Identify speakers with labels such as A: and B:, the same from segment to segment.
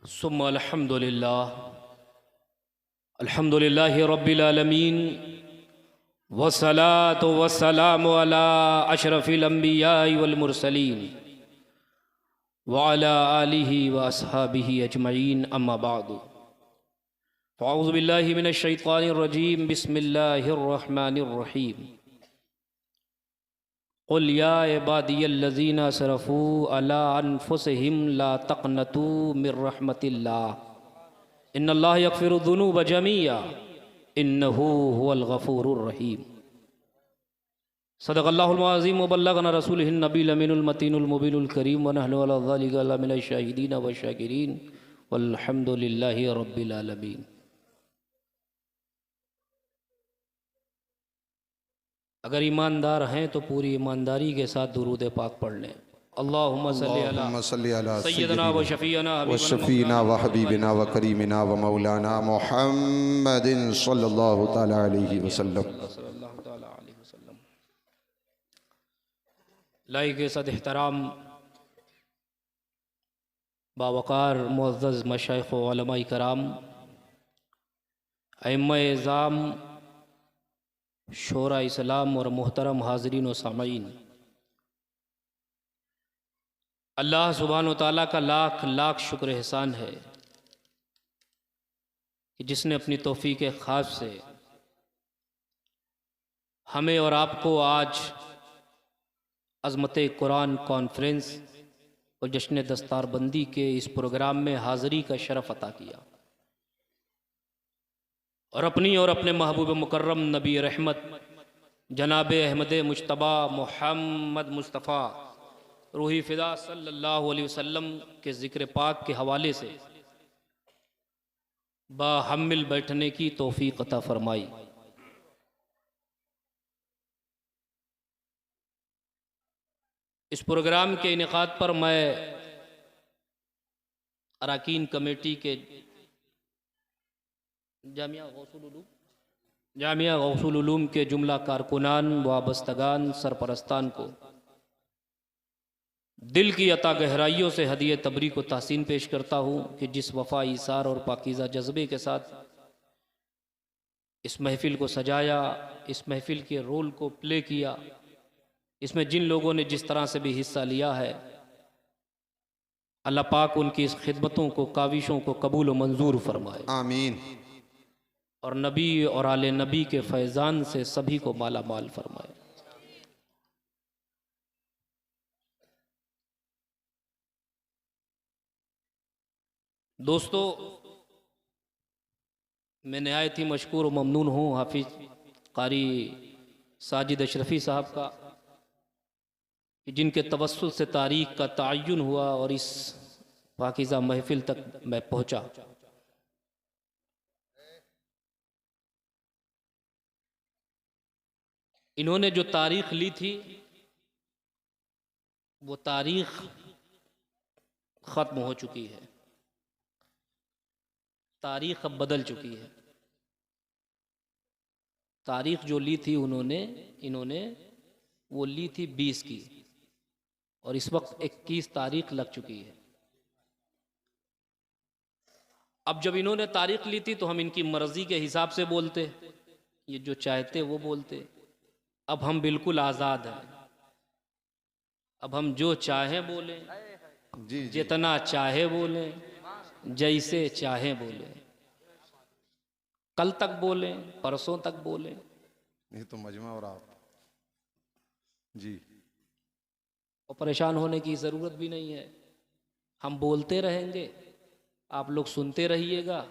A: सुम्मा अल्हम्दुलिल्लाहि रब्बिल आलमीन वस्सलातु वस्सलामु अला अशरफिल अंबियाइ वल मुरसलीन व अला आलिहि व अस्हाबिहि अजमईन अम्मा बादु फ़अऊज़ु बिल्लाहि मिनश शैतानिर रजीम बिस्मिल्लाहिर रहमानिर रहीम क़ुल या इबादियल्लज़ीना असरफ़ू अला अनफ़ुसिहिम ला तक़नतू मिर रहमतिल्लाह इन्नल्लाह यग़फ़िरुज़्ज़ुनूब जमीआ इन्नहु हुवल गफ़ूरुर रहीम। सदक़ल्लाहुल अज़ीम व बल्लगना रसूलुहुन नबील अमीनुल मतीनुल मुबीनुल करीम व नहनु अला ज़ालिका लमिनश शाहिदीन व शाकिरीन वल्हम्दुलिल्लाहि रब्बिल आलमीन। अगर ईमानदार हैं तो पूरी ईमानदारी के साथ दुरूद पाक पढ़ लें। अल्लाहुम्मा सल्ली अला सय्यदना व
B: शफ़ीना व हबीबिना व करीमिना व मौलाना मुहम्मदिन सल्लल्लाहु तआला अलैहि वसल्लम।
A: लाइक सद एहतराम बावकार मुअज़्ज़ज़ मशाइख़ व उलमाए कराम, अइम्माए इज़ाम, शोरा इस्लाम और मोहतरम हाज़रीन व सामईन, अल्लाह सुब्हानहू व तआला का लाख लाख शुक्र एहसान है कि जिसने अपनी तौफ़ीक़ ख़ास से हमें और आपको आज अज़मत कुरान कॉन्फ्रेंस और जश्न दस्तारबंदी के इस प्रोग्राम में हाज़री का शरफ़ अता किया और अपनी और अपने महबूब मुकर्रम नबी रहमत जनाब अहमद मुज्तबा मोहम्मद मुस्तफ़ा रूही फ़िदा सल्लल्लाहु अलैहि वसल्लम के ज़िक्र पाक के हवाले से बाहम्मिल बैठने की तौफ़ीक़ अता फ़रमाई। इस प्रोग्राम के इनेक़ाद पर मैं अरकान कमेटी के जामिया गौसुल उलूम के जुमला कारकुनान, वाबस्तगान, सरपरस्तान को दिल की अता गहराइयों से हदिये तबरी को तहसीन पेश करता हूँ कि जिस वफ़ा, ईसार और पाकीज़ा जज्बे के साथ इस महफ़िल को सजाया, इस महफ़िल के रोल को प्ले किया, इसमें जिन लोगों ने जिस तरह से भी हिस्सा लिया है, अल्लाह पाक उनकी इस खिदमतों को, काविशों को कबूल व मंजूर फरमाए,
B: आमीन।
A: और नबी और आले नबी के फैज़ान से सभी को माला माल फरमाए। दोस्तों, मैं नहायत ही मशकूर व ममनून हूँ हाफिज़ कारी साजिद अशरफ़ी साहब का कि जिनके तवस्सुल से तारीख़ का तअय्युन हुआ और इस पाकीज़ा महफ़िल तक मैं पहुँचा। इन्होंने जो तारीख़ ली थी वो तारीख़ ख़त्म हो चुकी है, तारीख़ अब बदल चुकी है। तारीख़ जो ली थी इन्होंने वो ली थी 20 की और इस वक्त 21 तारीख़ लग चुकी है। अब जब इन्होंने तारीख़ ली थी तो हम इनकी मर्ज़ी के हिसाब से बोलते, ये जो चाहते वो बोलते। अब हम बिल्कुल आज़ाद हैं, अब हम जो चाहें बोलें, जितना चाहे बोलें, जैसे चाहें बोलें, कल तक बोलें, परसों तक बोलें।
B: ये तो मजमा और आप जी,
A: और परेशान होने की ज़रूरत भी नहीं है। हम बोलते रहेंगे, आप लोग सुनते रहिएगा,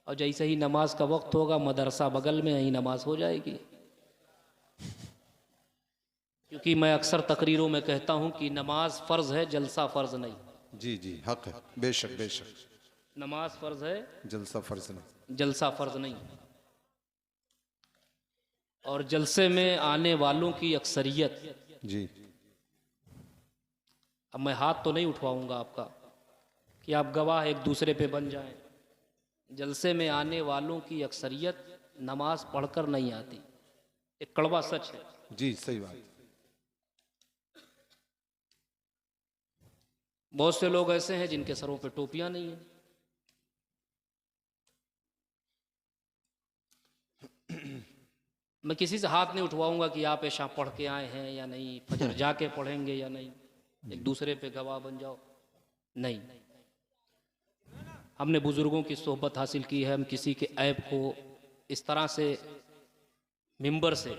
A: और जैसे ही नमाज का वक्त होगा मदरसा बगल में, यहीं नमाज हो जाएगी। क्योंकि मैं अक्सर तकरीरों में कहता हूँ कि नमाज फ़र्ज़ है, जलसा फ़र्ज़ नहीं।
B: जी जी, हक है, बेशक बेशक।
A: नमाज फ़र्ज़ है,
B: जलसा फर्ज नहीं।
A: जलसा फ़र्ज़ नहीं। और जलसे में आने वालों की अक्सरियत,
B: जी,
A: अब मैं हाथ तो नहीं उठवाऊंगा आपका कि आप गवाह एक दूसरे पे बन जाएं। जलसे में आने वालों की अक्सरियत नमाज पढ़कर नहीं आती, एक कड़वा सच है।
B: जी, सही बात।
A: बहुत से लोग ऐसे हैं जिनके सरों पे टोपियां नहीं हैं, मैं किसी से हाथ नहीं उठवाऊंगा कि आप ऐसा पढ़ के आए हैं या नहीं, फजर जाके पढ़ेंगे या नहीं, एक दूसरे पे गवाह बन जाओ, नहीं। हमने बुज़ुर्गों की सोहबत हासिल की है, हम किसी के ऐब को इस तरह से मिंबर से,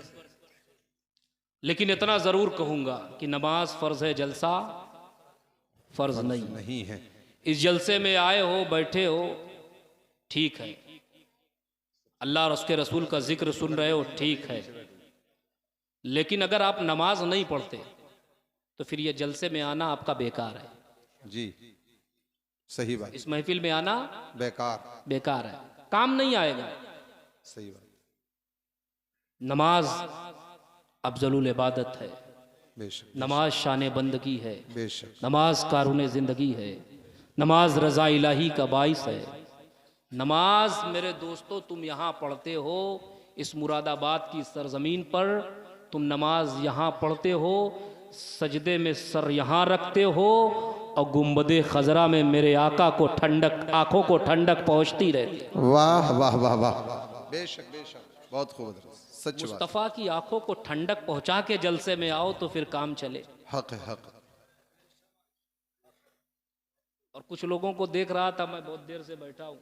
A: लेकिन इतना ज़रूर कहूँगा कि नमाज फ़र्ज़ है, जलसा फ़र्ज़ नहीं
B: है।
A: इस जलसे में आए हो, बैठे हो, ठीक है, अल्लाह और उसके रसूल का जिक्र सुन रहे हो, ठीक है, लेकिन अगर आप नमाज नहीं पढ़ते तो फिर ये जलसे में आना आपका बेकार है।
B: जी सही बात।
A: इस महफिल में आना बेकार है, काम नहीं आएगा।
B: सही बात।
A: नमाज अफजलुल इबादत है,
B: बेशक।
A: नमाज शान बंदगी है,
B: बेशक।
A: नमाज कारून ज़िंदगी है, नमाज रज़ा इलाही का बाइस है। नमाज मेरे दोस्तों तुम यहाँ पढ़ते हो, इस मुरादाबाद की सरजमीन पर तुम नमाज यहाँ पढ़ते हो, सजदे में सर यहाँ रखते हो और गुंबदे खजरा में मेरे आका को ठंडक, आंखों को ठंडक पहुँचती रहती है।
B: वाह वाह वाह वाह, बेशक बेशक, बहुत खूब, सच बात।
A: मुस्तफ़ा की आंखों को ठंडक पहुँचा के जलसे में आओ तो फिर काम चले।
B: हक है, हक।
A: और कुछ लोगों को देख रहा था, मैं बहुत देर से बैठा हूँ,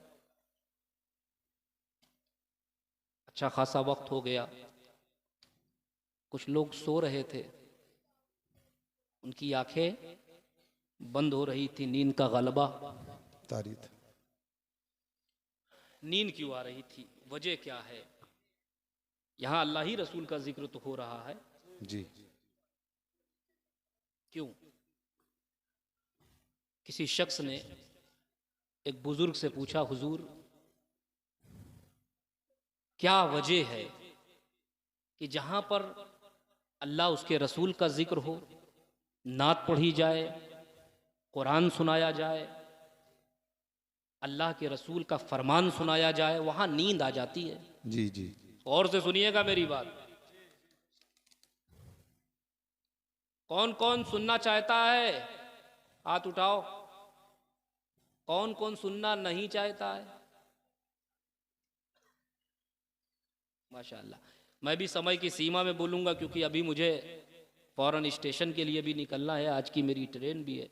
A: अच्छा खासा वक्त हो गया, कुछ लोग सो रहे थे, उनकी आंखें बंद हो रही थी, नींद का गलबा।
B: तारीफ।
A: नींद क्यों आ रही थी, वजह क्या है? यहां अल्लाह ही रसूल का जिक्र तो हो रहा है
B: जी।
A: क्यों? किसी शख्स ने एक बुजुर्ग से पूछा, हुजूर क्या वजह है कि जहां पर अल्लाह उसके रसूल का जिक्र हो, नात पढ़ी जाए, कुरान सुनाया जाए, अल्लाह के रसूल का फरमान सुनाया जाए, वहां नींद आ जाती है?
B: जी जी।
A: और से सुनिएगा मेरी बात, कौन कौन सुनना चाहता है हाथ उठाओ, कौन कौन सुनना नहीं चाहता है? माशाअल्लाह। मैं भी समय की सीमा में बोलूंगा क्योंकि अभी मुझे फौरन स्टेशन के लिए भी निकलना है, आज की मेरी ट्रेन भी है।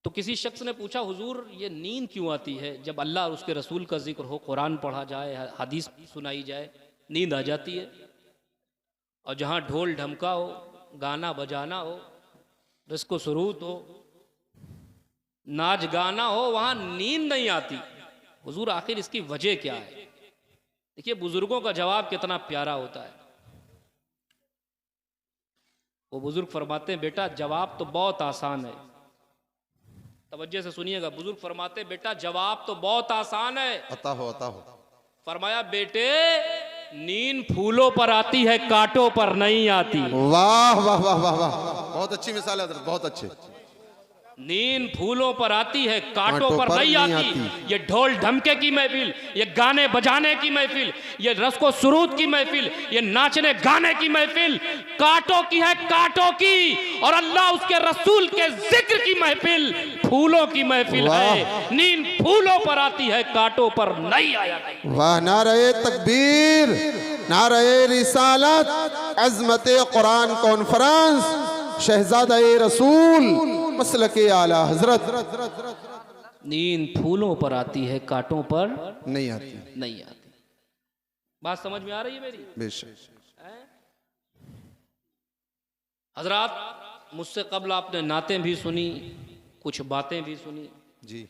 A: तो किसी शख्स ने पूछा, हुजूर ये नींद क्यों आती है? जब अल्लाह और उसके रसूल का जिक्र हो, कुरान पढ़ा जाए, हदीस सुनाई जाए, नींद आ जाती है। और जहाँ ढोल ढमका हो, गाना बजाना हो, रिस्को सुरूत हो, नाच गाना हो, वहाँ नींद नहीं आती। हुजूर आखिर इसकी वजह क्या है? देखिए बुजुर्गों का जवाब कितना प्यारा होता है। वो बुजुर्ग फरमाते हैं, बेटा जवाब तो बहुत आसान है, तवज्जो से सुनिएगा। बुजुर्ग फरमाते हैं, बेटा जवाब तो बहुत आसान है।
B: अता हो, अता हो।
A: फरमाया, बेटे नींद फूलों पर आती है, कांटों पर नहीं आती।
B: वाह वाह वाह वाह वाह, बहुत अच्छी मिसाल है, बहुत अच्छे।
A: नींद फूलों पर आती है, कांटों पर नहीं आती। ये ढोल ढमके की महफिल, ये गाने बजाने की महफिल, ये रस्को सुरूद की महफिल, ये नाचने गाने की महफिल कांटों की है, कांटों की। और अल्लाह उसके रसूल के जिक्र की महफिल फूलों की महफिल है। नींद फूलों पर आती है, कांटों पर नहीं आया।
B: वाह, नारे तकबीर, नारे रिसालत, अज़मत कुरान कॉन्फ्रेंस, शहजादा रसूल, मसलके आला हजरत।
A: नींद फूलों पर आती है, कांटों पर
B: नहीं आती,
A: नहीं आती। बात समझ में आ रही है मेरी?
B: बेशक।
A: हजरात, मुझसे कबल आपने नातें भी सुनी, कुछ बातें भी सुनी
B: जी।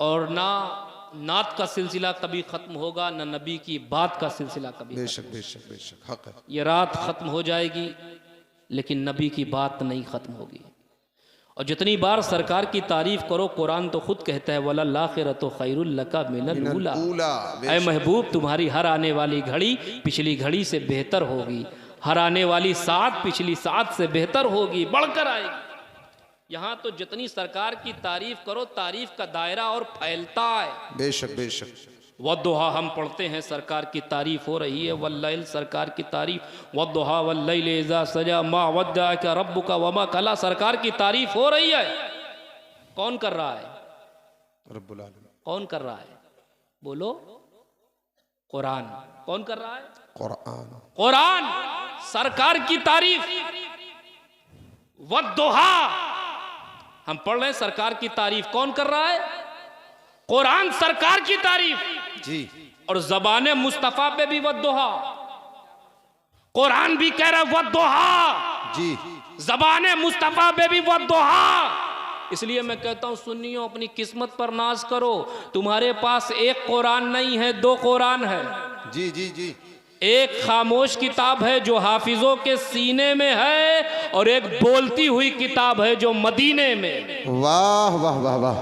A: और ना नात का सिलसिला कभी खत्म होगा, ना नबी की बात का सिलसिला कभी।
B: बेशक बेशक बेशक, हक है।
A: ये रात खत्म हो जाएगी लेकिन नबी की बात नहीं खत्म होगी। और जितनी बार सरकार की तारीफ करो, कुरान तो खुद कहता है, वलल आखिरतु खैरुल लका मिनल ऊला। ऐ महबूब, तुम्हारी हर आने वाली घड़ी पिछली घड़ी से बेहतर होगी, हर आने वाली साथ पिछली साथ से बेहतर होगी, बढ़कर आएगी। यहाँ तो जितनी सरकार की तारीफ करो, तारीफ का दायरा और फैलता है।
B: बेशक बेशक।
A: वद्दुहा हम पढ़ते हैं, सरकार की तारीफ हो रही है। वल्लैल, सरकार की तारीफ, वद्दुहा वल्लैल इज़ा सजा मा वद्दअका रब्बुका वमा कला, सरकार की तारीफ हो रही है। कौन कर रहा है?
B: रब्बुल आलमीन।
A: कौन कर रहा है? बोलो। कुरान। कौन कर रहा है?
B: कुरान।
A: कुरान सरकार की तारीफ, वद्दुहा हम पढ़ रहे हैं, सरकार की तारीफ कौन कर रहा है? कुरान सरकार की तारीफ
B: जी।
A: और ज़बान मुस्तफ़ा पे भी वद्दुहा, कुरान भी कह रहा है वद्दुहा
B: जी।
A: ज़बान मुस्तफ़ा पे भी वद्दुहा। इसलिए मैं कहता हूं सुन्नियों, अपनी किस्मत पर नाज करो। तुम्हारे पास एक कुरान नहीं है, दो कुरान है।
B: जी जी जी।
A: एक खामोश किताब है जो हाफिजों के सीने में है, और एक बोलती हुई किताब है जो मदीने में।
B: वाह वाह वाह वाह।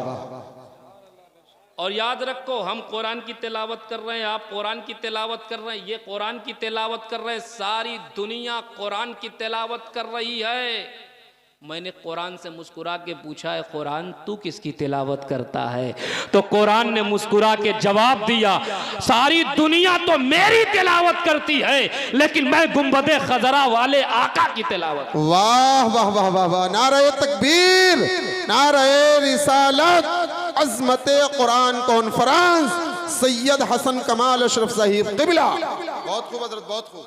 A: और याद रखो, हम कुरान की तिलावत कर रहे हैं, आप कुरान की तिलावत कर रहे हैं, ये कुरान की तिलावत कर रहे हैं, सारी दुनिया कुरान की तिलावत कर रही है। मैंने कुरान से मुस्कुरा के पूछा है, कुरान तू किसकी तिलावत करता है? तो कुरान ने मुस्कुरा के जवाब दिया, सारी दुनिया तो मेरी तिलावत करती है, लेकिन मैं गुंबदे खजरा वाले आका की तिलावत।
B: वाह वाह वाह वाह वाह। नारे तकबीर, नारे रिसालत, अज़मत कुरान कॉन्फ्रेंस, सैयद हसन कमाल अशरफ साहिब क़िबला। बहुत खूब हज़रत, बहुत खूब।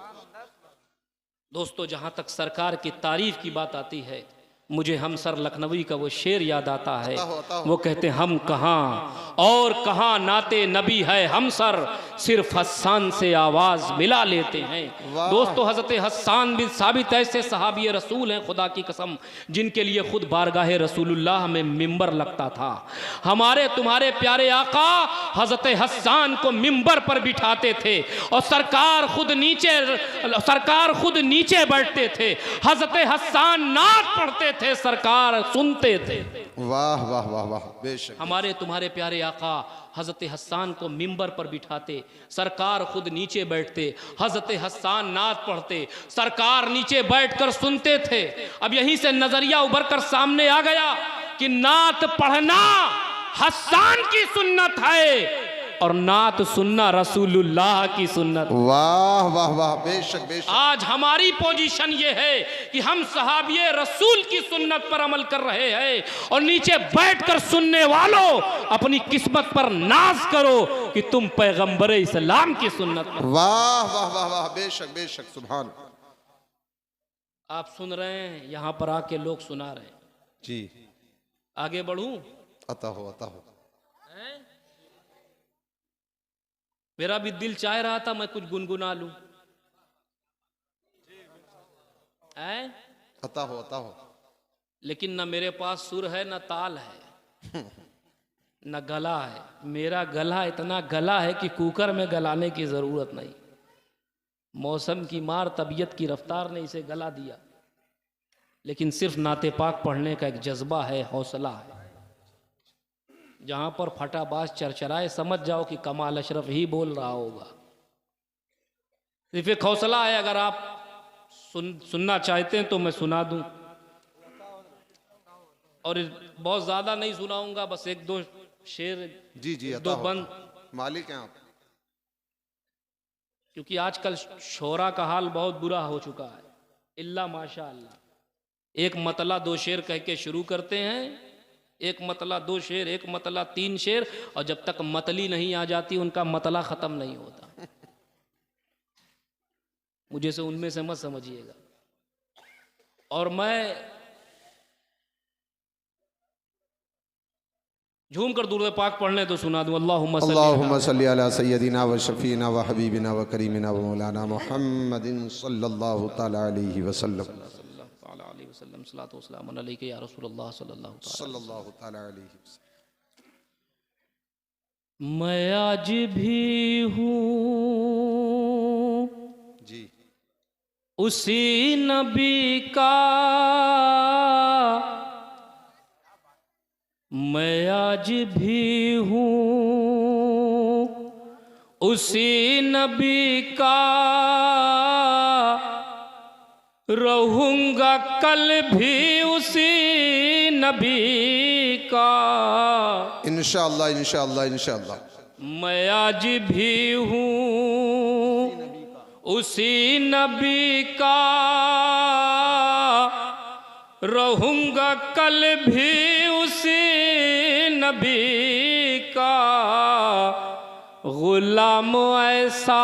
A: दोस्तों, जहां तक सरकार की तारीफ की बात आती है, मुझे हमसर लखनवी का वो शेर याद आता है। वो कहते हैं, हम कहाँ और कहाँ नाते नबी है हमसर, सिर्फ हस्सान से आवाज मिला लेते हैं। दोस्तों, हजरत हस्सान बिन साबित ऐसे सहाबी रसूल हैं, खुदा की कसम, जिनके लिए खुद बारगाह रसूलुल्लाह में मिंबर लगता था। हमारे तुम्हारे प्यारे आका हजरत हस्सान को मिंबर पर बिठाते थे और सरकार खुद नीचे बैठते थे। हजरत हस्सान नात पढ़ते थे, सरकार सुनते थे।
B: वाह वाह वाह वाह, बेशक।
A: हमारे तुम्हारे प्यारे आका हजरत हस्सान को मिंबर पर बिठाते, सरकार खुद नीचे बैठते, हजरत हस्सान नात पढ़ते, सरकार नीचे बैठकर सुनते थे। अब यहीं से नजरिया उभर कर सामने आ गया कि नात पढ़ना हस्सान की सुन्नत है और नात सुनना रसूलुल्लाह की सुन्नत।
B: वाह वाह वाह, बेशक बेशक।
A: आज हमारी पोजीशन ये है कि हम सहाबिये रसूल की सुन्नत पर अमल कर रहे हैं, और नीचे बैठकर सुनने वालों अपनी किस्मत पर नाज करो कि तुम पैगंबर इस्लाम की सुन्नत पर।
B: वाह वाह वाह वाह, बेशक बेशक, सुभान।
A: आप सुन रहे हैं, यहां पर आके लोग सुना रहे हैं।
B: जी।
A: आगे बढ़ूं?
B: अता हो, अता हो।
A: मेरा भी दिल चाह रहा था मैं कुछ गुनगुना लूं।
B: अता हो, अता हो।
A: लेकिन न मेरे पास सुर है, न ताल है, न गला है। मेरा गला इतना गला है कि कुकर में गलाने की जरूरत नहीं। मौसम की मार, तबीयत की रफ्तार ने इसे गला दिया। लेकिन सिर्फ नाते पाक पढ़ने का एक जज्बा है, हौसला है। जहां पर फटाबाज चरचराए, समझ जाओ कि कमाल अशरफ ही बोल रहा होगा। सिर्फ एक हौसला है। अगर आप सुनना चाहते हैं तो मैं सुना दूं, और बहुत ज्यादा नहीं सुनाऊंगा, बस एक दो शेर।
B: जी जी,
A: दो बंद।
B: मालिक हैं आप।
A: क्योंकि आजकल शोरा का हाल बहुत बुरा हो चुका है, इल्ला माशा अल्लाह। एक मतला दो शेर कह के शुरू करते हैं, एक मतला दो शेर, एक मतला तीन शेर, और जब तक मतली नहीं आ जाती उनका मतला खत्म नहीं होता। मुझे से उनमें से मत समझिएगा। और मैं झूम कर दुरूद पाक पढ़ने तो सुना दूं।
B: अल्लाहुम्मा सल्ली अला सय्यदिना व शफीना व हबीबिना व करीमिना व मौलाना मुहम्मदिन सल्लल्लाहु तआला अलैहि वसल्लम। सल्लल्लाहु अलैहि या रसूलल्लाह सल्लल्लाहु तआला अलैहि वसल्लम।
A: मैं आज भी हूँ
B: जी
A: उसी नबी का, मैं आज भी हूँ उसी नबी का, रहूँगा कल भी उसी नबी का।
B: इंशाअल्लाह इंशाअल्लाह इंशाअल्लाह।
A: मैं आज भी हूँ उसी नबी का, रहूँगा कल भी उसी नबी का। गुलाम ऐसा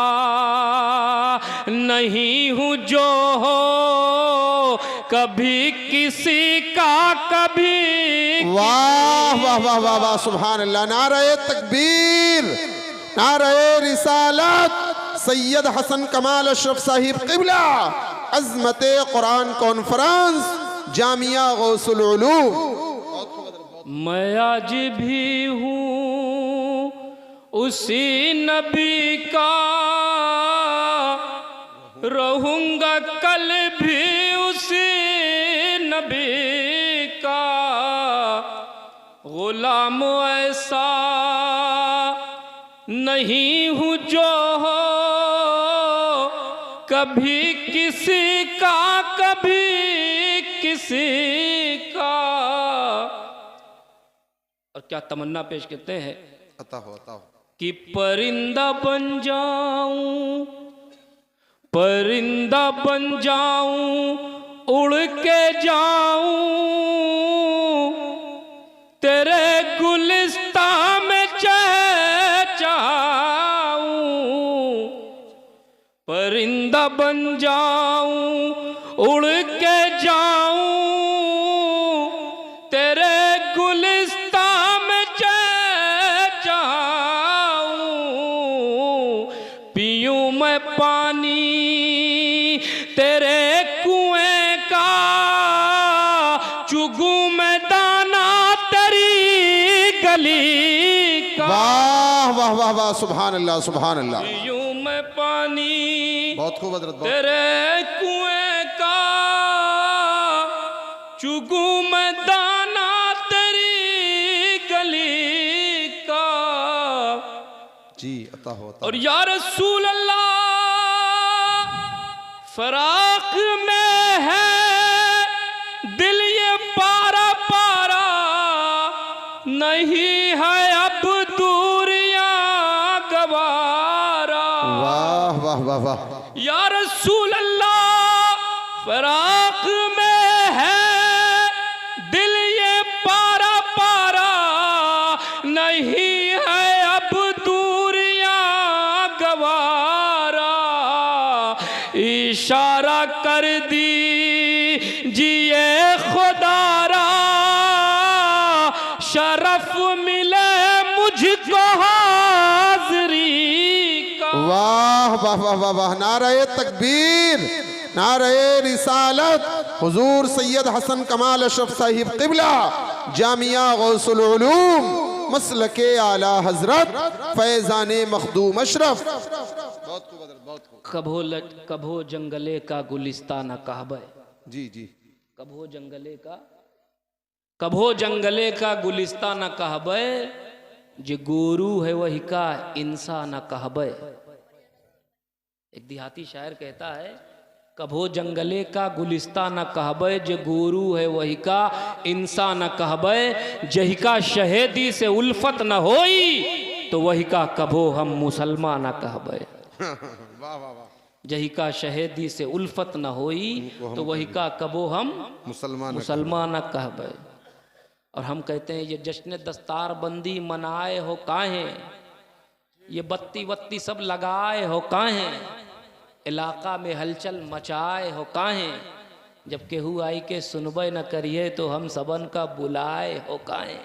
A: नहीं हूँ जो हो कभी किसी का कभी।
B: वाह वाह वाह वाह वाह, सुभान अल्लाह। नारे तकबीर, नारे रिसालत, सैयद हसन कमाल अशरफ साहिब क़िबला, अज़मत कुरान कॉन्फ्रेंस, जामिया गौसुल उलूम।
A: मैं आज भी हूँ उसी नबी का, रहूँगा कल भी उसी नबी का। गुलाम ऐसा नहीं हूँ जो हो कभी किसी का कभी किसी का। और क्या तमन्ना पेश करते हैं
B: अता हो
A: कि परिंदा बन जाऊं, परिंदा बन जाऊं, उड़ के जाऊं तेरे गुलिस्ता में चहचहाऊं। परिंदा बन जाऊं, उड़ के जाऊं तेरे गुलिस्ता में चहचहाऊं। पीऊं मैं पानी तेरे कुएं का, चुगूं मैं दाना तेरी गली का।
B: वाह वाह वाह वाह, सुभान अल्लाह सुभान अल्लाह।
A: पीऊं मैं पानी
B: बहुत खूब हज़रत, बहुत।
A: तेरे कुएं का, चुगूं मैं दाना तेरी गली का।
B: जी अता हो, अता
A: और या रसूल अल्लाह फराक में है दिल ये पारा पारा, नहीं है अब दूरियां गवारा।
B: वाह वाह वाह वाह।
A: या रसूल अल्लाह फराक में है दिल ये पारा पारा, नहीं है अब दूरियां गवारा। इशारा कर दीजिए खुदारा, शरफ मिले मुझको हाज़री का।
B: वाह वाह वाह वाह वाह, नारे तकबीर, नारे रिसालत, हुजूर सैयद हसन कमाल अशरफ साहिब क़िबला, जामिया गौसुल उलूम, मसलके आला हजरत, फैज़ाने मखदूम अशरफ।
A: कभो जंगले का गुलिस्तान कहबे।
B: जी जी।
A: कभो जंगले का गुलिस्तान कहबे, जे गुरु है वही का इंसान कहबे। एक देहाती शायर कहता है, कभो जंगले का गुलिस्तान कहबे, जे गुरु है वही का इंसान कहबे। जही का शहेदी से उल्फत न होई, तो वही का कभो हम मुसलमान कहबे। जही का शहेदी से उल्फत न होई, तो वही का कबो हम मुसलमान कहबे। और हम कहते हैं ये जश्न दस्तार बंदी मनाए हो काहे, ये बत्ती वत्ती सब लगाए हो काहे, इलाका में हलचल मचाए हो काहे। जब केहू आई के सुनबे न करिए, तो हम सबन का बुलाए हो काहे।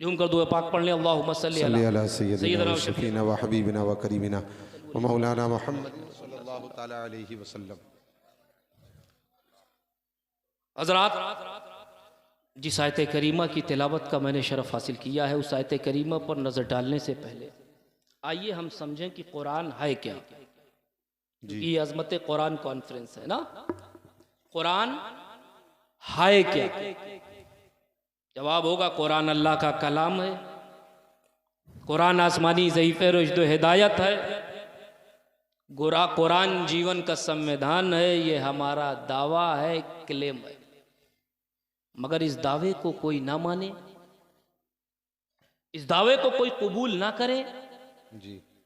A: झूम कर दुआ पाक पढ़ लें, अल्लाहुम्मा सल्ली अला सय्यिदना व शफीना व हबीबिना व करीमिना व मौलाना मुहम्मद सल्लल्लाहु तआला अलैहि वसल्लम। हज़रात, जिस आयत करीमा की तिलावत का मैंने शरफ हासिल किया है, उस आयत करीमा पर नज़र डालने से पहले आइए हम समझें कि कुरान है क्या। ये अज़मत कुरान कॉन्फ्रेंस है ना। कुरान है क्या? जवाब होगा, कुरान अल्लाह का कलाम है, कुरान आसमानी ज़ईफ़े रुश्द व हिदायत है, कुरान जीवन का संविधान है। ये हमारा दावा है, क्लेम है। मगर इस दावे को कोई ना माने, इस दावे को कोई कबूल ना करे,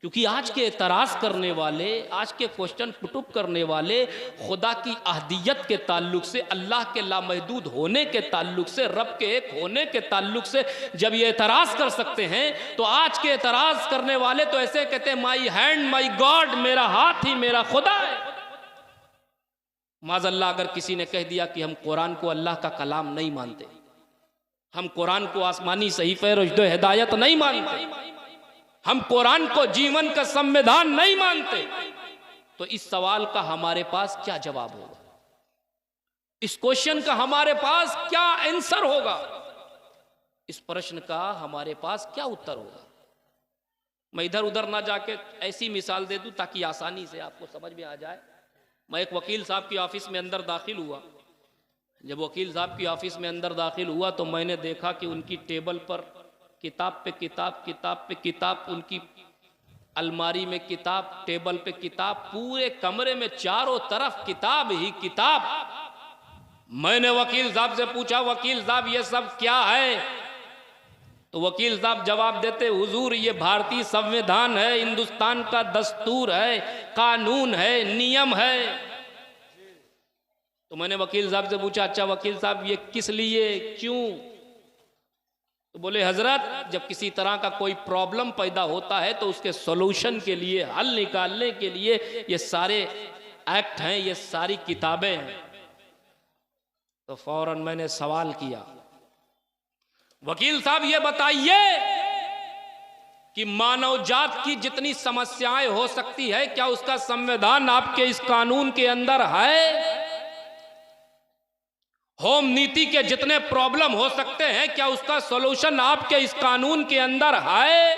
A: क्योंकि आज के एतराज़ करने वाले, आज के क्वेश्चन पुटअप करने वाले खुदा की अहदियत के ताल्लुक से, अल्लाह के लामहदूद होने के ताल्लुक से, रब के एक होने के ताल्लुक से जब ये एतराज़ कर सकते हैं, तो आज के एतराज़ करने वाले तो ऐसे कहते हैं माई हैंड माई गॉड, मेरा हाथ ही मेरा खुदा है। माज़अल्लाह अगर किसी ने कह दिया कि हम कुरान को अल्लाह का कलाम नहीं मानते, हम कुरान को आसमानी सहीफ़े रुश्द व हिदायत नहीं मानते, हम कुरान को जीवन का संविधान नहीं मानते, तो इस सवाल का हमारे पास क्या जवाब होगा? इस क्वेश्चन का हमारे पास क्या आंसर होगा? इस प्रश्न का हमारे पास क्या उत्तर होगा? मैं इधर उधर ना जाके ऐसी मिसाल दे दूं ताकि आसानी से आपको समझ में आ जाए। मैं एक वकील साहब की ऑफिस में अंदर दाखिल हुआ। जब वकील साहब की ऑफिस में अंदर दाखिल हुआ तो मैंने देखा कि उनकी टेबल पर किताब पे किताब, किताब पे किताब, उनकी अलमारी में किताब, टेबल पे किताब, पूरे कमरे में चारों तरफ किताब ही किताब। मैंने वकील साहब से पूछा, वकील साहब ये सब क्या है? तो वकील साहब जवाब देते, हुजूर ये भारतीय संविधान है, हिंदुस्तान का दस्तूर है, कानून है, नियम है। तो मैंने वकील साहब से पूछा, अच्छा वकील साहब ये किस लिए, क्यों? तो बोले हजरत जब किसी तरह का कोई प्रॉब्लम पैदा होता है तो उसके सॉल्यूशन के लिए, हल निकालने के लिए ये सारे एक्ट हैं, ये सारी किताबें हैं। तो फौरन मैंने सवाल किया, वकील साहब ये बताइए कि मानव जात की जितनी समस्याएं हो सकती है क्या उसका संविधान आपके इस कानून के अंदर है? होम नीति के जितने प्रॉब्लम हो सकते हैं क्या उसका सॉल्यूशन आपके इस कानून के अंदर है?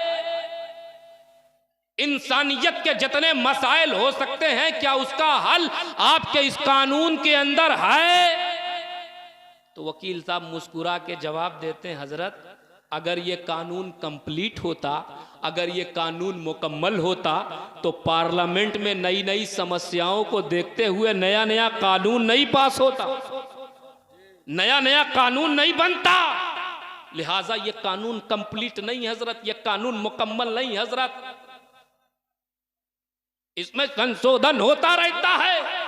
A: इंसानियत के जितने मसाइल हो सकते हैं क्या उसका हल आपके इस कानून के अंदर है? तो वकील साहब मुस्कुरा के जवाब देते हैं, हजरत अगर ये कानून कंप्लीट होता, अगर ये कानून मुकम्मल होता तो पार्लियामेंट में नई नई समस्याओं को देखते हुए नया नया कानून नहीं पास होता, नया नया कानून नहीं बनता। लिहाजा ये कानून कंप्लीट नहीं हजरत, ये कानून मुकम्मल नहीं हजरत, इसमें संशोधन होता रहता है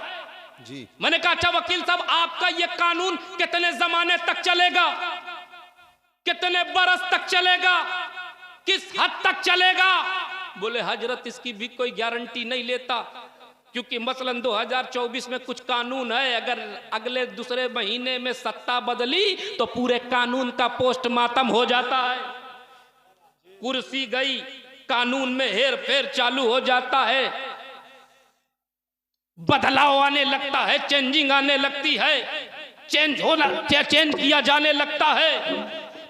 B: जी।
A: मैंने कहा अच्छा वकील साहब आपका ये कानून कितने जमाने तक चलेगा, कितने बरस तक चलेगा, किस हद तक चलेगा? बोले हजरत इसकी भी कोई गारंटी नहीं लेता, क्योंकि मसलन 2024 में कुछ कानून है, अगर अगले दूसरे महीने में सत्ता बदली तो पूरे कानून का पोस्टमार्टम हो जाता है, कुर्सी गई, कानून में हेर फेर चालू हो जाता है, बदलाव आने लगता है, चेंजिंग आने लगती है, चेंज किया जाने लगता है।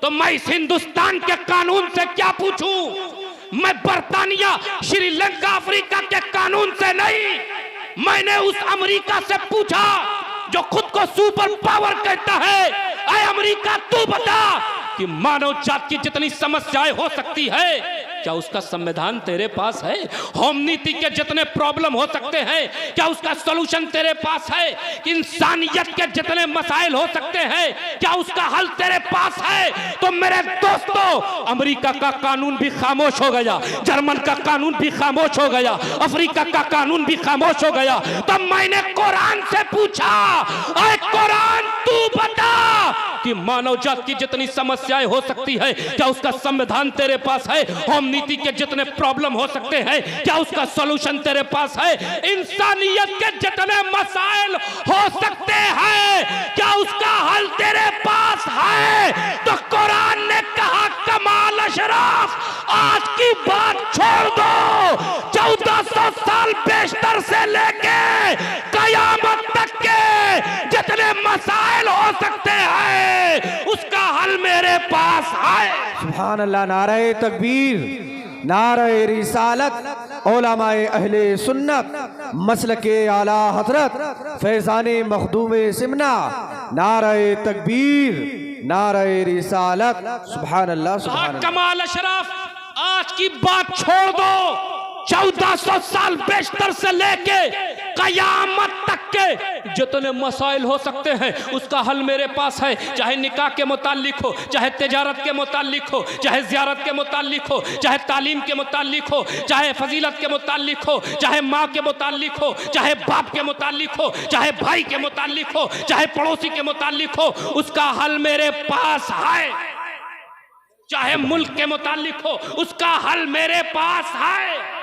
A: तो मैं इस हिंदुस्तान के कानून से क्या पूछूं? मैं बर्तानिया, श्रीलंका, अफ्रीका के कानून से नहीं, मैंने उस अमेरिका से पूछा जो खुद को सुपर पावर कहता है, ऐ अमेरिका तू बता कि मानव जात की जितनी समस्याएं हो सकती है क्या उसका संविधान तेरे पास है? होम नीति के जितने प्रॉब्लम हो सकते हैं क्या उसका सॉल्यूशन तेरे पास है? इंसानियत के जितने मसाइल हो सकते हैं क्या उसका हल तेरे पास है? तो मेरे दोस्तों अमेरिका का कानून भी खामोश हो गया, जर्मन का कानून भी खामोश हो गया, अफ्रीका का कानून भी खामोश हो गया। तो मैंने कुरान से पूछा, ऐ कुरान तू बता कि मानव जात की जितनी समस्याएं हो सकती है क्या उसका संविधान तेरे पास है? होम नीति के जितने प्रॉब्लम हो सकते हैं क्या उसका सॉल्यूशन तेरे पास है? इंसानियत के जितने मसाइल हो सकते हैं क्या उसका हल तेरे पास है? तो कुरान ने कहा कमाल अशरफ आज की बात छोड़ दो, 1400 साल बेशतर से लेके कयामत तक के जितने मसाइल हो सकते हैं उसका हल मेरे पास है।
C: सुभान अल्लाह, नारे तकबीर, नारे रिसालत, उलमाए अहले सुन्नत, मसलके आला हजरत फैजाने मखदूमे सिमना, नारे तकबीर, नारे रिसालत। सुभान अल्लाह, सुभान अल्लाह।
A: कमाल अशरफ आज की बात छोड़ दो, 1400 साल बेशतर से लेके कयामत तक के जितने मसाइल हो सकते हैं उसका हल मेरे पास है। चाहे निकाह के मुताल्लिक हो, चाहे तिजारत के मुताल्लिक हो, चाहे ज़ियारत के मुताल्लिक हो, चाहे तालीम के मुताल्लिक हो, चाहे फजीलत के मुताल्लिक हो, चाहे माँ के मुताल्लिक हो, चाहे बाप के मुताल्लिक हो, चाहे भाई के मुताल्लिक हो, चाहे पड़ोसी के मुताल्लिक हो, उसका हल मेरे पास है। चाहे मुल्क के मुताल्लिक हो, उसका हल मेरे पास है।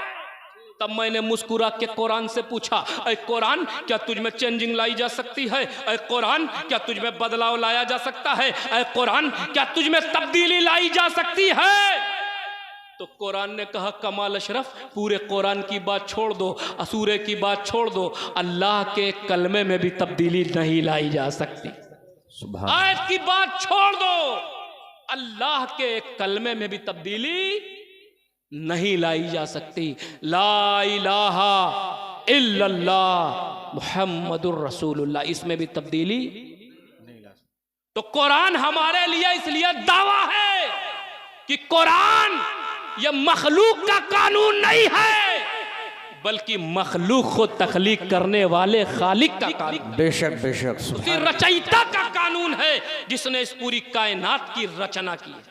A: तब मैंने मुस्कुरा के कुरान से पूछा, ऐ कुरान क्या तुझ में चेंजिंग लाई जा सकती है? ऐ कुरान क्या तुझ में बदलाव लाया जा सकता है? ऐ कुरान क्या तुझ में तब्दीली लाई जा सकती है? तो कुरान ने कहा, कमाल अशरफ, पूरे कुरान की बात छोड़ दो, असूरे की बात छोड़ दो, अल्लाह के कलमे में भी तब्दीली नहीं लाई जा सकती। आयत की बात छोड़ दो, अल्लाह के कलमे में भी तब्दीली नहीं लाई जा सकती। ला इलाहा इल्लल्लाह मुहम्मदुर रसूलुल्लाह, इसमें भी तब्दीली नहीं ला सकती। तो कुरान हमारे लिए इसलिए दावा है कि कुरान ये मखलूक का कानून नहीं है, बल्कि मखलूक को तख्लीक करने वाले खालिक का कानून। बेशक बेशक उसी रचयिता का कानून है जिसने इस पूरी कायनात की रचना की है।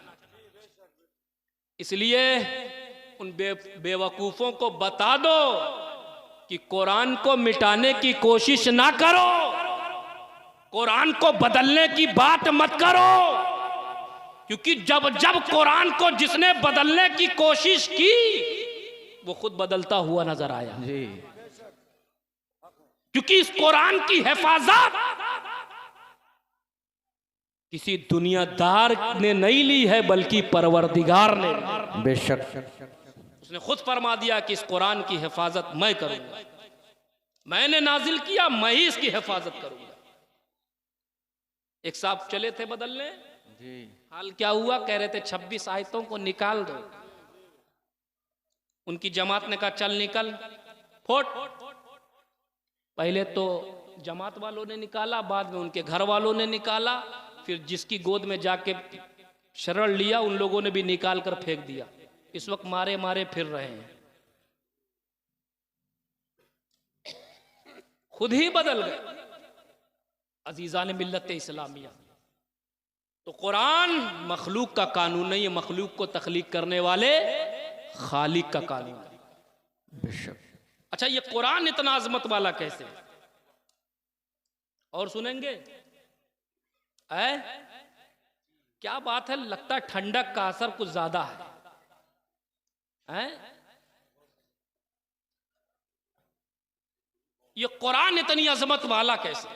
A: इसलिए उन बेवकूफों को बता दो कि कुरान को मिटाने की कोशिश ना करो, कुरान को बदलने की बात मत करो, क्योंकि जब जब कुरान को जिसने बदलने की कोशिश की वो खुद बदलता हुआ नजर आया जी। क्योंकि इस कुरान की हिफाजत किसी दुनियादार ने नहीं ली है, बल्कि परवरदिगार ने। बेशक उसने खुद फरमा दिया कि इस कुरान की हिफाजत मैं करूंगा, मैंने नाजिल किया, मैं ही इसकी हिफाजत करूंगा। एक साहब चले थे बदलने जी, हाल क्या हुआ, कह रहे थे 26 आयतों को निकाल दो। उनकी जमात ने कहा चल निकल, फोट। पहले तो जमात वालों ने निकाला, बाद में उनके घर वालों ने निकाला, फिर जिसकी गोद में जाके शरण लिया उन लोगों ने भी निकाल कर फेंक दिया। इस वक्त मारे मारे फिर रहे हैं, खुद ही बदल गए अजीजान मिल्लत इस्लामिया। तो कुरान मखलूक का कानून नहीं है, मखलूक को तख्लीक करने वाले खालिक का कानून है। बेशक। अच्छा, ये कुरान इतना अजमत वाला कैसे? और सुनेंगे क्या बात है, लगता है ठंडक का असर कुछ ज्यादा है। ये कुरान इतनी अजमत वाला कैसे?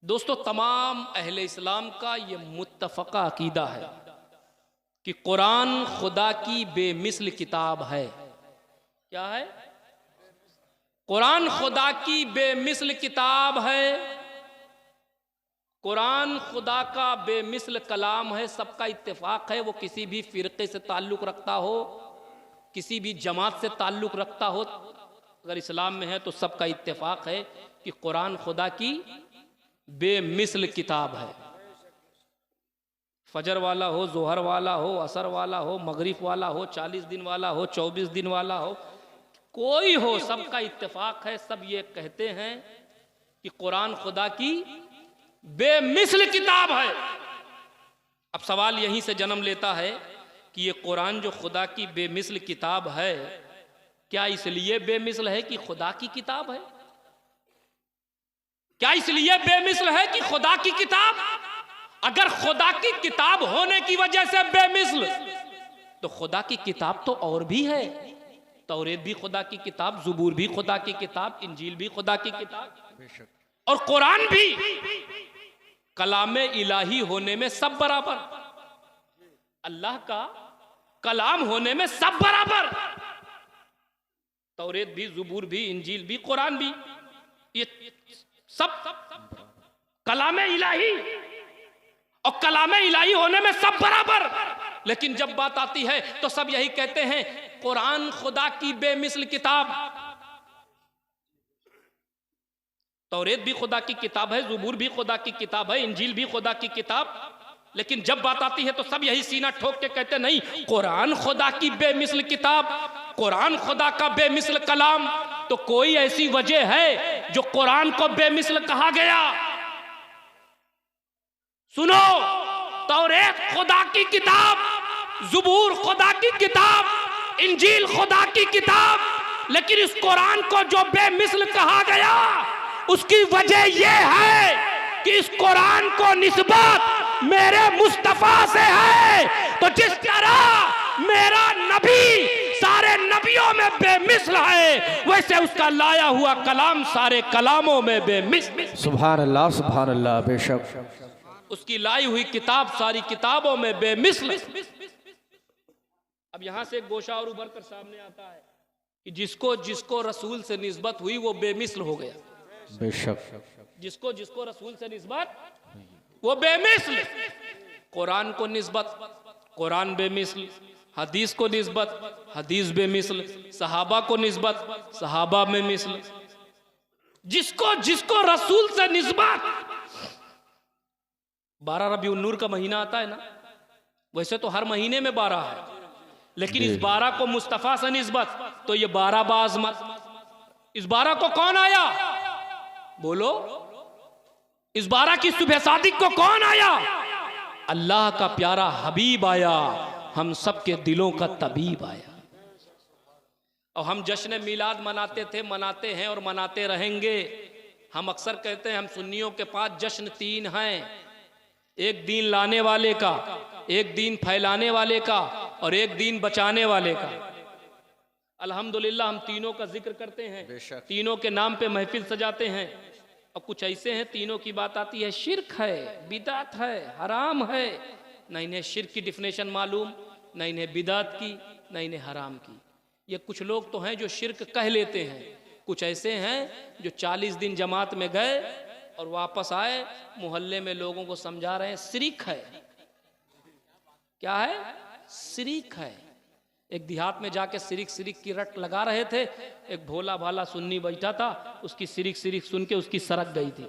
A: दोस्तों, तमाम अहले इस्लाम का ये मुत्तफका अकीदा है कि कुरान खुदा की बेमिसल किताब है। क्या है? कुरान खुदा की बेमिसल किताब है, कुरान खुदा का बेमिसल कलाम है। सबका इत्तेफाक है, वो किसी भी फिरके से ताल्लुक़ रखता हो, किसी भी जमात से ताल्लुक़ रखता हो, अगर इस्लाम में है तो सबका इत्तेफाक है कि कुरान खुदा की बेमिसल किताब है। फजर वाला हो, जोहर वाला हो, असर वाला हो, मगरिब वाला हो, 40 दिन वाला हो, 24 दिन वाला हो, कोई हो, सबका इत्तेफाक है। सब ये कहते हैं कि कुरान खुदा की बेमिसल किताब है। अब सवाल यहीं से जन्म लेता है कि ये कुरान जो खुदा की बेमिसल किताब है, क्या इसलिए बेमिसल है कि खुदा की किताब है? क्या इसलिए बेमिसल है कि खुदा की किताब? अगर खुदा की किताब होने की वजह से बेमिसल, तो खुदा की किताब तो और भी है। तौरेत भी खुदा की किताब, ज़बूर भी खुदा की किताब, इंजील भी खुदा की किताब, और कुरान भी कलामे इलाही होने में सब बराबर, अल्लाह का कलाम होने में सब बराबर। तौरेत भी, ज़बूर भी, इंजील भी, कुरान भी, ये सब कलामे इलाही, और कलामे इलाही होने में सब बराबर। लेकिन जब बात आती है तो सब यही कहते हैं कुरान खुदा की बेमिसल किताब। तौरेत भी खुदा की किताब है, ज़बूर भी खुदा की किताब है, इंजील भी खुदा की किताब। लेकिन जब बात आती है तो सब यही सीना ठोक के कहते नहीं, कुरान खुदा की बेमिसल किताब, कुरान खुदा का बेमिसल कलाम। तो कोई ऐसी वजह है जो कुरान को बेमिसल कहा गया। सुनो, तौरेत खुदा की किताब, ज़बूर खुदा की किताब, इंजील खुदा की किताब, लेकिन इस कुरान को जो बेमिसल कहा गया उसकी वजह यह है कि इस कुरान को निस्बत मेरे मुस्तफा से है। तो जिस तरह मेरा नबी सारे नबियों में बेमिसल है, वैसे उसका लाया हुआ कलाम सारे कलामों में बेमिसल।
C: सुभान अल्लाह, बेशक
A: उसकी लाई हुई किताब सारी किताबों में बेमिसल। अब यहां से एक गोशा और उभर कर सामने आता है कि जिसको जिसको रसूल से निस्बत हुई वो बेमिसल हो गया।
C: बेशक
A: जिसको जिसको रसूल से निस्बत वो बेमिसल। कुरान को निस्बत, कुरान बेमिसल। हदीस को निस्बत, हदीस बेमिसल। सहाबा को निस्बत, सहाबा में मिसल। जिसको जिसको रसूल से निस्बत। 12 रबीउन नूर का महीना आता है ना, वैसे तो हर महीने में 12 है, लेकिन इस 12 को मुस्तफ़ा से निस्बत, तो ये 12 बाज़मत। इस 12 को कौन आया? बोलो, इस 12 की सुबह सादिक को कौन आया? अल्लाह का प्यारा हबीब आया, हम सबके दिलों का तबीब आया। और हम जश्न मीलाद मनाते थे, मनाते हैं और मनाते रहेंगे। हम अक्सर कहते हैं हम सुन्नियों के पास जश्न 3 हैं, एक दीन लाने वाले का, एक दीन फैलाने वाले का और एक दीन बचाने वाले का। अल्हम्दुलिल्लाह हम तीनों का जिक्र करते हैं, तीनों के नाम पे महफिल सजाते हैं। और कुछ ऐसे हैं तीनों की बात आती है, शिर्क है, बिदात है, हराम है, न इन्हें शिर्क की डिफिनेशन मालूम, न इन्हें बिदात की, न इन्हें हराम की। ये कुछ लोग तो हैं जो शिर्क कह लेते हैं, कुछ ऐसे हैं जो 40 दिन जमात में गए और वापस आए, मोहल्ले में लोगों को समझा रहे हैं शिर्क है। क्या है? शिर्क है। एक देहात में जाके शिर्क की रट लगा रहे थे, एक भोला भाला सुन्नी बैठा था, उसकी शिर्क सुन के उसकी सरक गई थी।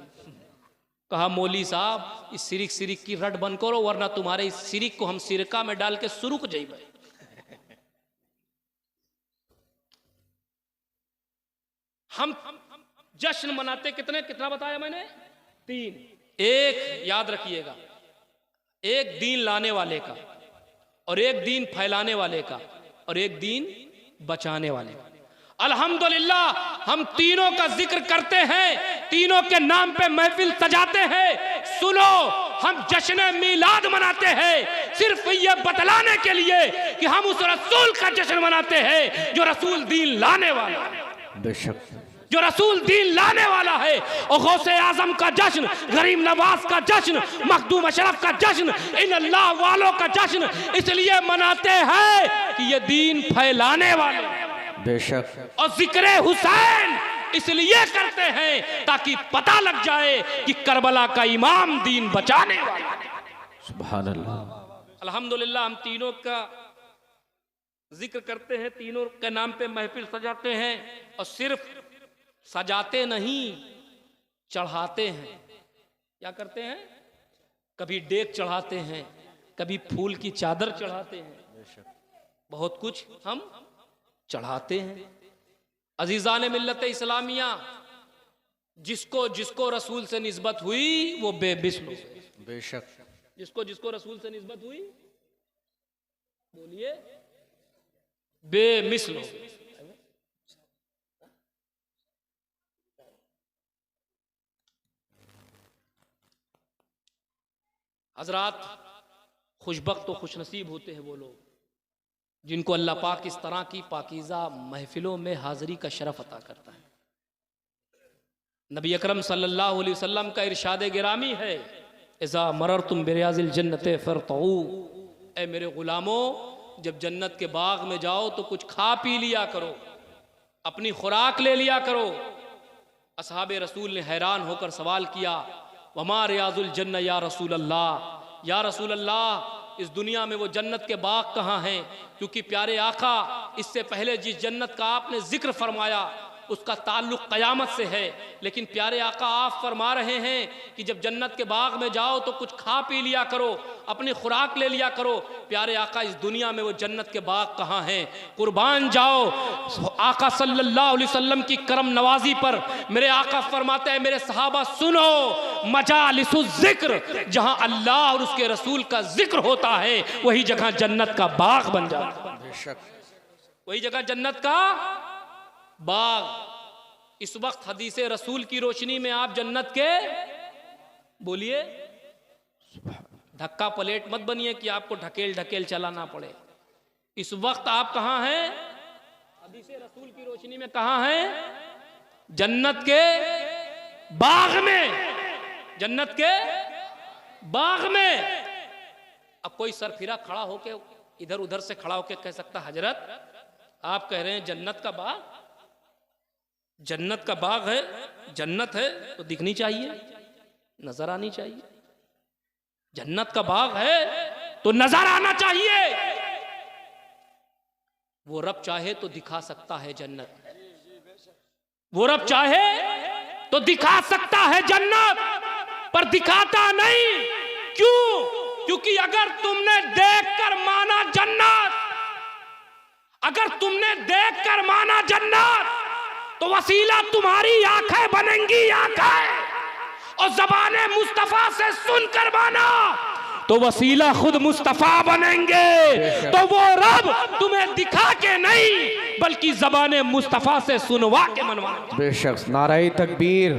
A: कहा मौली साहब इस शिर्क की रट बंद करो, वरना तुम्हारे इस शिर्क को हम सिरका में डाल के सुरुक जाइबे। हम जश्न मनाते कितना बताया मैंने? 3। एक याद रखिएगा, एक दीन लाने वाले का और एक दीन फैलाने वाले का और एक दीन बचाने वाले का। अल्हम्दुलिल्लाह हम तीनों का जिक्र करते हैं, तीनों के नाम पे महफिल सजाते हैं। सुनो, हम जश्न मीलाद मनाते हैं सिर्फ ये बतलाने के लिए कि हम उस रसूल का जश्न मनाते हैं जो रसूल दीन लाने वाला है।
C: बेशक
A: जो रसूल दीन लाने वाला है। और गौसे आजम का जश्न, गरीब नवाज का जश्न, मखदूम अशरफ का जश्न, इन अल्लाह वालों का जश्न इसलिए मनाते हैं कि ये दीन फैलाने वाले।
C: बेशक।
A: और जिक्र हुसैन इसलिए करते हैं ताकि पता लग जाए कि करबला का इमाम दीन बचाने वाला है।
C: सुभान अल्लाह।
A: अल्हम्दुलिल्लाह हम तीनों का जिक्र करते हैं, तीनों के नाम पे महफिल सजाते हैं। और सिर्फ सजाते नहीं, चढ़ाते हैं। क्या करते हैं? कभी डेक चढ़ाते हैं, कभी फूल की चादर चढ़ाते हैं, बहुत कुछ हम चढ़ाते हैं। अजीज़ान मिल्लत इस्लामिया, जिसको जिसको रसूल से निस्बत हुई वो बेमिसल।
C: बेशक।
A: जिसको जिसको रसूल से निस्बत हुई, बोलिए, बेमिसल। हजरात, खुशबख्त और खुशनसीब होते हैं वो लोग जिनको अल्लाह पाक इस तरह की पाकीज़ा महफिलों में हाज़िरी का शरफ़ अता करता है। नबी अकरम सल्लल्लाहु अलैहि वसल्लम का इरशाद गिरामी है, इज़ा मररतुम बिरियाज़िल जन्नति फरतऊ, ए मेरे ग़ुलामों, जब जन्नत के बाग में जाओ तो कुछ खा पी लिया करो, अपनी खुराक ले लिया करो। असहाबे रसूल ने हैरान होकर सवाल किया, वमा रियाज़ुल जन्नह या रसूल अल्लाह, या रसूल अल्लाह इस दुनिया में वो जन्नत के बाग कहाँ हैं? क्योंकि प्यारे आका इससे पहले जिस जन्नत का आपने जिक्र फरमाया उसका ताल्लुक़ क़यामत से है, लेकिन प्यारे आका आप फरमा रहे हैं कि जब जन्नत के बाग में जाओ तो कुछ खा पी लिया करो। अपनी खुराक ले लिया करो। प्यारे आका इस दुनिया में वो जन्नत के बाग कहाँ हैं? कुर्बान जाओ आका सल्लल्लाहु अलैहि वसल्लम की करम नवाजी पर। मेरे आका फरमाते हैं, मेरे सहाबा सुनो, मजालिसुज़ ज़िक्र, जहाँ अल्लाह और उसके रसूल का जिक्र होता है वही जगह जन्नत का बाग बन जाता है।
C: बेशक
A: वही जगह जन्नत का बाग। इस वक्त हदीस रसूल की रोशनी में आप जन्नत के, बोलिए, धक्का पलेट मत बनिए कि आपको ढकेल ढकेल चलाना पड़े। इस वक्त आप कहां हैं? हदीस रसूल की रोशनी में कहां हैं? जन्नत के बाग में। जन्नत के बाग में। अब कोई सरफिरा खड़ा होके इधर उधर से खड़ा होके कह सकता, हजरत आप कह रहे हैं जन्नत का बाग, जन्नत का बाग है, जन्नत है तो दिखनी चाहिए, नजर आनी चाहिए। जन्नत का बाग है तो नजर आना चाहिए। वो रब चाहे तो दिखा सकता है जन्नत, वो रब चाहे तो दिखा सकता है जन्नत, पर दिखाता नहीं। क्यों? क्योंकि अगर तुमने देखकर माना जन्नत, अगर तुमने देखकर माना जन्नत, तो वसीला तुम्हारी आंखें बनेंगी आंखें, और ज़बाने मुस्तफा से सुनकर माना तो वसीला खुद मुस्तफा बनेंगे। तो वो रब तुम्हें दिखा के नहीं बल्कि ज़बाने मुस्तफा से सुनवा के मनवाएंगे।
C: बेशक। नारे तकबीर,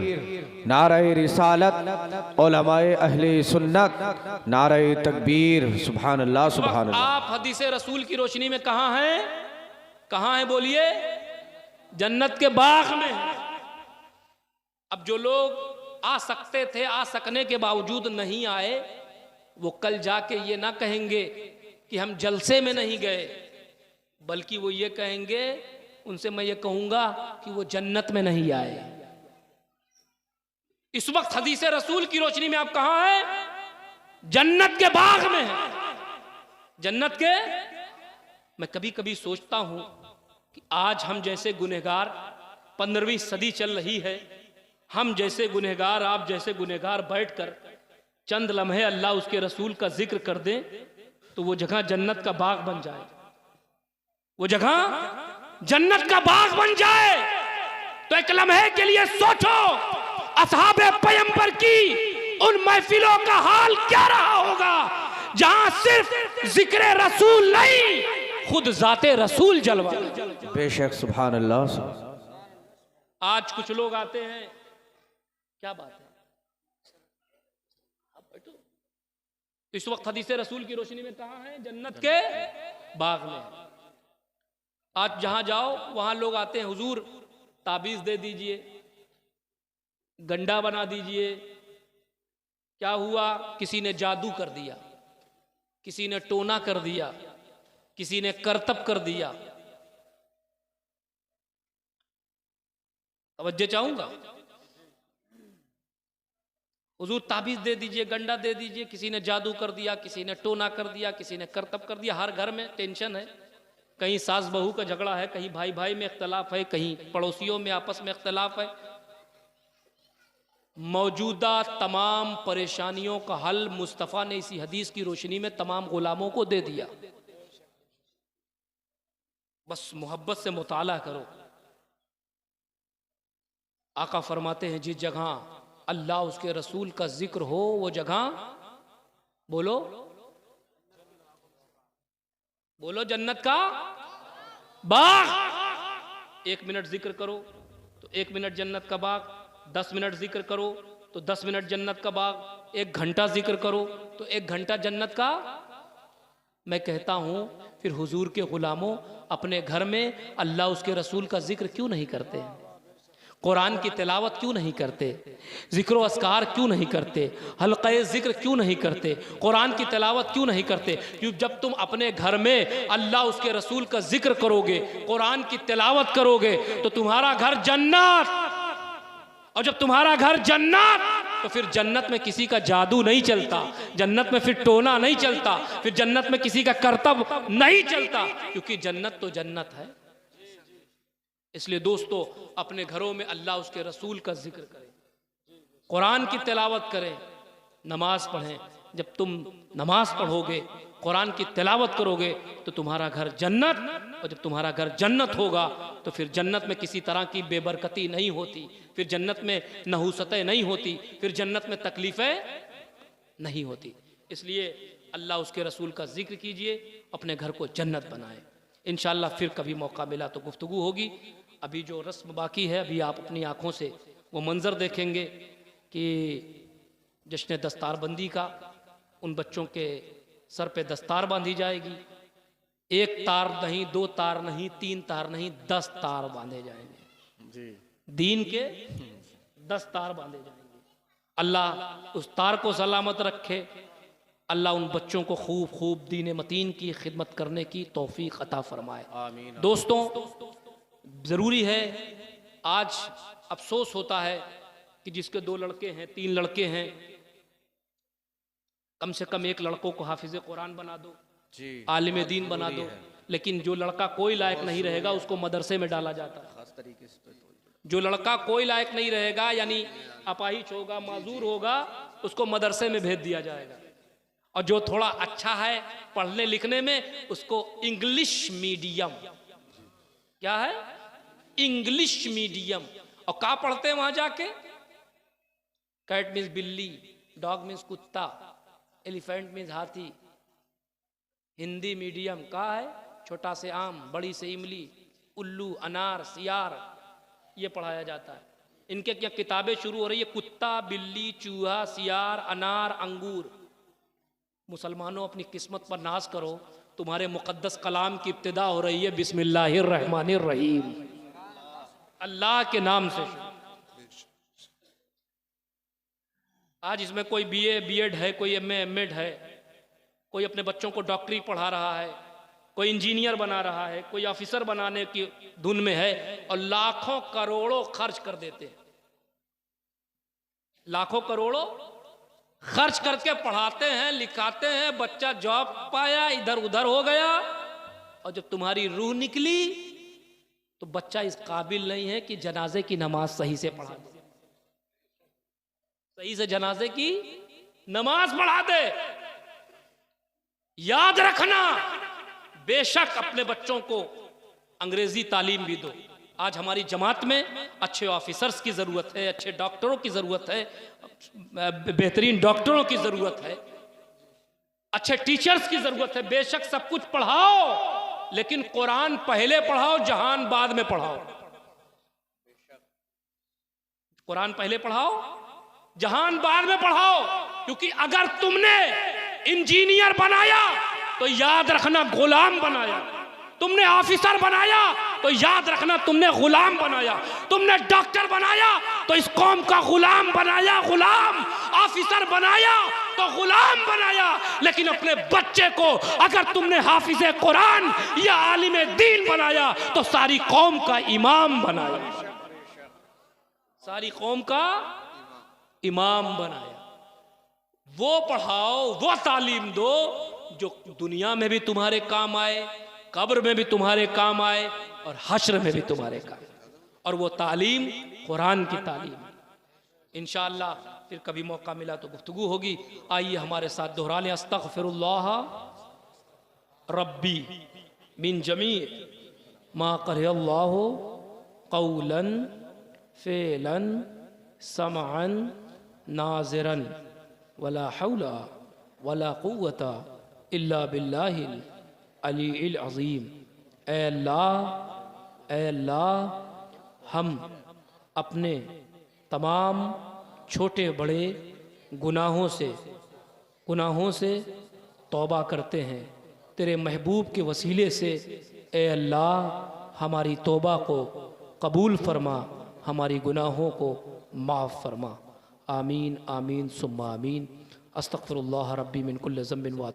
C: नारे रिसालत, उलमाए अहले सुन्नत, नारे तकबीर, सुभान अल्लाह सुभान अल्लाह।
A: आप हदीस रसूल की रोशनी में कहाँ हैं? कहाँ हैं बोलिए? जन्नत के बाग में। अब जो लोग आ सकते थे, आ सकने के बावजूद नहीं आए, वो कल जाके ये ना कहेंगे कि हम जलसे में नहीं गए, बल्कि वो ये कहेंगे, उनसे मैं ये कहूंगा कि वो जन्नत में नहीं आए। इस वक्त हदीस रसूल की रोशनी में आप कहां हैं? जन्नत के बाग में हैं। जन्नत के, मैं कभी कभी सोचता हूं कि आज हम जैसे गुनहगार, 15वीं सदी चल रही है, हम जैसे गुनहगार, आप जैसे गुनहगार बैठकर चंद लम्हे अल्लाह उसके रसूल का जिक्र कर दें तो वो जगह जन्नत का बाग बन जाए, वो जगह जन्नत का बाग बन जाए। तो एक लम्हे के लिए सोचो, असहाबे पैगंबर की उन महफिलों का हाल क्या रहा होगा जहां सिर्फ जिक्र रसूल नहीं, खुद जाते रसूल जलवा।
C: बेशक, सुभान अल्लाह।
A: आज कुछ लोग आते हैं, क्या बात है, आप बैठो। इस वक्त हदीस रसूल की रोशनी में कहां है? जन्नत के बाग में। आज जहां जाओ वहां लोग आते हैं, हुजूर ताबीज दे दीजिए, गंडा बना दीजिए। क्या हुआ? किसी ने जादू कर दिया, किसी ने टोना कर दिया, किसी ने करतब कर दिया। तवज्जो चाहूंगा, हुजूर ताबीज दे दीजिए, गंडा दे दीजिए। किसी ने जादू कर दिया, किसी ने टोना कर दिया, किसी ने करतब कर दिया। हर घर में टेंशन है, कहीं सास बहू का झगड़ा है, कहीं भाई भाई में इख्तलाफ है, कहीं पड़ोसियों में आपस में इख्तलाफ है। मौजूदा तमाम परेशानियों का हल मुस्तफ़ा ने इसी हदीस की रोशनी में तमाम गुलामों को दे दिया। बस मोहब्बत से मुताला करो। आका फरमाते हैं, जिस जगह अल्लाह उसके रसूल का जिक्र हो वो जगह, बोलो बोलो, जन्नत का बाग। 1 मिनट जिक्र करो तो 1 मिनट जन्नत का बाग, 10 मिनट जिक्र करो तो 10 मिनट जन्नत का बाग, 1 घंटा जिक्र करो तो 1 घंटा जन्नत का। मैं कहता हूं, फिर हुजूर के गुलामों अपने घर में अल्लाह उसके रसूल का जिक्र क्यों नहीं करते? कुरान की तिलावत क्यों नहीं करते? जिक्र अस्कार क्यों नहीं करते? हल्क़े जिक्र क्यों नहीं करते? कुरान की तिलावत क्यों नहीं करते? क्योंकि जब तुम अपने घर में अल्लाह उसके रसूल का जिक्र करोगे, कुरान की तिलावत करोगे, तो तुम्हारा घर जन्नत। और जब तुम्हारा घर जन्नत, तो फिर जन्नत में किसी का जादू नहीं चलता, जन्नत में फिर टोना नहीं चलता, फिर जन्नत में किसी का करतब नहीं चलता, क्योंकि जन्नत तो जन्नत है। इसलिए दोस्तों, अपने घरों में अल्लाह उसके रसूल का जिक्र करें, कुरान की तिलावत करें, नमाज पढ़ें, जब तुम नमाज पढ़ोगे, कुरान की तिलावत करोगे तो तुम्हारा घर जन्नत, और जब तुम्हारा घर जन्नत होगा तो फिर जन्नत में किसी तरह की बेबरकती नहीं होती, फिर जन्नत में नहूसतें नहीं होती, फिर जन्नत में तकलीफ़ें नहीं होती। इसलिए अल्लाह उसके रसूल का जिक्र कीजिए, अपने घर को जन्नत बनाए। इंशाअल्लाह फिर कभी मौका मिला तो गुफ्तगू होगी। अभी जो रस्म बाकी है, अभी आप अपनी आँखों से वो मंज़र देखेंगे कि जश्न दस्तारबंदी का उन बच्चों के सर पे दस्तार बांधी जाएगी। 1 तार नहीं, 2 तार नहीं, 3 तार नहीं, 10 तार बांधे जाएंगे जी। दीन के 10 तार बांधे जाएंगे। अल्लाह उस तार को सलामत रखे। अल्लाह उन बच्चों को खूब खूब दीन मतीन की खिदमत करने की तौफीक अता फरमाए। आमीन। दोस्तों, ज़रूरी है, आज अफसोस होता है कि जिसके 2 लड़के हैं, 3 लड़के हैं, कम से कम एक लड़कों को हाफिज़ कुरान बना दो, आलिम दीन बना दो, लेकिन जो लड़का कोई लायक नहीं रहेगा उसको मदरसे में डाला जाता है। खास तरीके से जो लड़का कोई लायक नहीं रहेगा, यानी अपाहिज होगा, माजूर होगा, उसको मदरसे में भेज दिया जाएगा। और जो थोड़ा अच्छा है पढ़ने लिखने में, उसको इंग्लिश मीडियम, क्या है, इंग्लिश मीडियम। और क्या पढ़ते हैं वहां जाके? कैट मीन्स बिल्ली, डॉग मीन्स कुत्ता, एलिफेंट मीन्स हाथी। हिंदी मीडियम का है, छोटा से आम, बड़ी से इमली, उल्लू, अनार, सियार, ये पढ़ाया जाता है। इनके क्या किताबें शुरू हो रही है, कुत्ता, बिल्ली, चूहा, सियार, अनार, अंगूर। मुसलमानों, अपनी किस्मत पर नाज करो, तुम्हारे मुक़द्दस कलाम की इब्तिदा हो रही है बिस्मिल्लाहिर्रहमानिर्रहीम, अल्लाह के नाम से। आज इसमें कोई BA B.Ed है, कोई MA M.Ed है, कोई अपने बच्चों को डॉक्टरी पढ़ा रहा है, कोई इंजीनियर बना रहा है, कोई ऑफिसर बनाने की धुन में है, और लाखों करोड़ों खर्च कर देते हैं। लाखों करोड़ों खर्च करके पढ़ाते हैं, लिखाते हैं, बच्चा जॉब पाया, इधर उधर हो गया, और जब तुम्हारी रूह निकली तो बच्चा इस काबिल नहीं है कि जनाजे की नमाज सही से पढ़ा दे, सही से जनाजे की नमाज पढ़ा दे। याद रखना, बेशक अपने बच्चों को अंग्रेजी तालीम भी दो। आज हमारी जमात में अच्छे ऑफिसर्स की ज़रूरत है, अच्छे डॉक्टरों की ज़रूरत है, बेहतरीन डॉक्टरों की ज़रूरत है, अच्छे टीचर्स की ज़रूरत है। बेशक सब कुछ पढ़ाओ, लेकिन कुरान पहले पढ़ाओ, जहान बाद में पढ़ाओ। कुरान पहले पढ़ाओ, जहान बाद में पढ़ाओ। क्योंकि अगर तुमने इंजीनियर बनाया तो याद रखना गुलाम बनाया, तुमने ऑफिसर बनाया तो याद रखना तुमने गुलाम बनाया, तुमने डॉक्टर बनाया तो इस कौम का गुलाम बनाया, गुलाम। ऑफिसर बनाया तो गुलाम बनाया, लेकिन अपने बच्चे को अगर तुमने हाफिज़े कुरान या आलिम दीन बनाया तो सारी कौम का इमाम बनाया, सारी कौम का इमाम बनाया। वो पढ़ाओ, वो तालीम दो जो दुनिया में भी तुम्हारे काम आए, कब्र में भी तुम्हारे काम आए, और हश्र में भी तुम्हारे काम। और वो तालीम कुरान की तालीम। इंशाअल्लाह फिर कभी मौका मिला तो गुफ्तगू होगी। आइए हमारे साथ दोहरा लें, अस्तग़फिरुल्लाह रब्बी मिन जमी मा करहल्लाहु क़ौलन फ़ेलन समअन नाज़िरन वला हौला वला क़ुव्वता इल्ला बिल्लाहिल अलीइल अज़ीम। ऐ अल्लाह, हम अपने तमाम छोटे बड़े गुनाहों से तौबा करते हैं तेरे महबूब के वसीले से। ऐ अल्लाह, हमारी तौबा को कबूल फरमा, हमारी गुनाहों को माफ़ फरमा। आमीन आमीन सुम्मा आमीन। अस्तग़फिरुल्लाह रब्बी मिन कुल्लि ज़ंबिन व